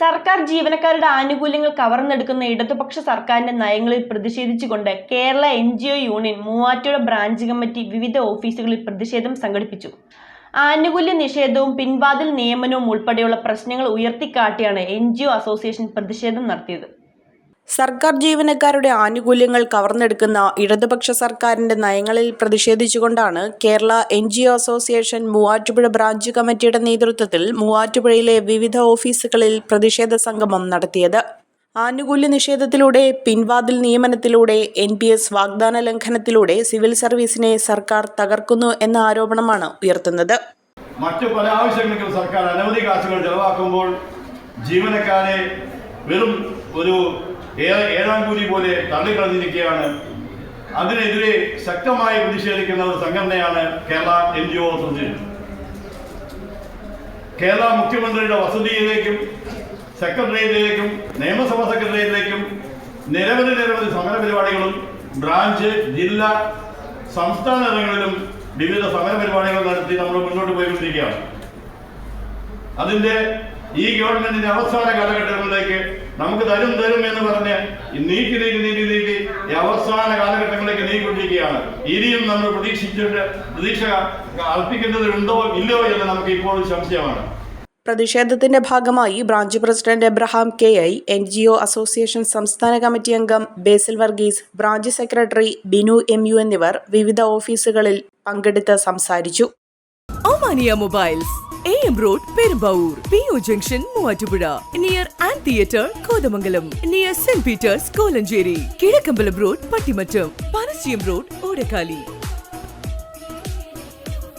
സർക്കാർ ജീവനക്കാരുടെ ആനുകൂല്യങ്ങൾ കവർന്നെടുക്കുന്ന ഇടതുപക്ഷ സർക്കാരിന്റെ നയങ്ങളിൽ പ്രതിഷേധിച്ചുകൊണ്ട് Kerala NGO union Muvattupuzha branch committee വിവിധ ഓഫീസുകളിൽ പ്രതിഷേധം സംഘടിപ്പിച്ചു. ആനുകൂല്യ നിഷേധവും പിൻവാതിൽ നിയമനവും ഉൾപ്പെടെയുള്ള പ്രശ്നങ്ങൾ ഉയർത്തിക്കാട്ടിയാണ് NGO അസോസിയേഷൻ പ്രതിഷേധം നടത്തിയത്. സർക്കാർ ജീവനക്കാരുടെ ആനുകൂല്യങ്ങൾ കവർന്നെടുക്കുന്ന ഇടതുപക്ഷ സർക്കാരിന്റെ നയങ്ങളിൽ പ്രതിഷേധിച്ചുകൊണ്ടാണ് Kerala NGO association Muvattupuzha branch കമ്മിറ്റിയുടെ നേതൃത്വത്തിൽ മൂവാറ്റുപുഴയിലെ വിവിധ ഓഫീസുകളിൽ പ്രതിഷേധ സംഗമം നടത്തിയത്. ആനുകൂല്യ നിഷേധത്തിലൂടെ, പിൻവാതിൽ നിയമനത്തിലൂടെ, NPS വാഗ്ദാന ലംഘനത്തിലൂടെ സിവിൽ സർവീസിനെ സർക്കാർ തകർക്കുന്നു എന്ന ആരോപണമാണ് ഉയർത്തുന്നത്. മറ്റു പല ആവശ്യങ്ങൾക്കും സർക്കാർ അനവധി കാശുകൾ ചെലവാക്കുമ്പോൾ ജീവനക്കാരെ വെറും ഒരു ഏഴാം കൂലി പോലെ തള്ളിക്കളഞ്ഞിരിക്കുകയാണ്. അതിനെതിരെ ശക്തമായി പ്രതിഷേധിക്കുന്ന ഒരു സംഘടനയാണ് കേരള NGO അസോസിയേഷൻ. കേരള മുഖ്യമന്ത്രിയുടെ വസതിയിലേക്കും സെക്രട്ടേറിയറ്റിലേക്കും നിയമസഭാ സെക്രട്ടേറിയറ്റിലേക്കും നിരവധി സമരപരിപാടികളും ബ്രാഞ്ച്, ജില്ലാ, സംസ്ഥാന തലങ്ങളിലും വിവിധ സമരപരിപാടികൾ നടത്തി നമ്മൾ മുന്നോട്ട് പോയിക്കൊണ്ടിരിക്കുകയാണ്. അതിൻ്റെ ഈ ഗവൺമെന്റിന്റെ അവസാന കാലഘട്ടങ്ങളിലേക്ക് നമുക്ക് തരും എന്ന് പറഞ്ഞ് നീട്ടി അവസാന കാലഘട്ടങ്ങളിലേക്ക് നീങ്ങിക്കൊണ്ടിരിക്കുകയാണ്. ഇനിയും നമ്മൾ പ്രതീക്ഷ അർപ്പിക്കേണ്ടതുണ്ടോ ഇല്ലയോ എന്ന് നമുക്ക് ഇപ്പോഴും സംശയമാണ്. പ്രതിഷേധത്തിന്റെ ഭാഗമായി branch president Abraham KI, NGO association സംസ്ഥാന കമ്മിറ്റി അംഗം Basil Varghese, branch secretary Binu MU എന്നിവർ വിവിധ ഓഫീസുകളിൽ പങ്കെടുത്ത് സംസാരിച്ചു. Omania mobiles, AM Road, Perumbaur, PO Junction, Muvatupuzha, near Ant Theatre, Kodamangalam, near St. Peters, Kolanjeri, Kidakkambalam Road, Pattimattam, Panachiyam Road, Odakali.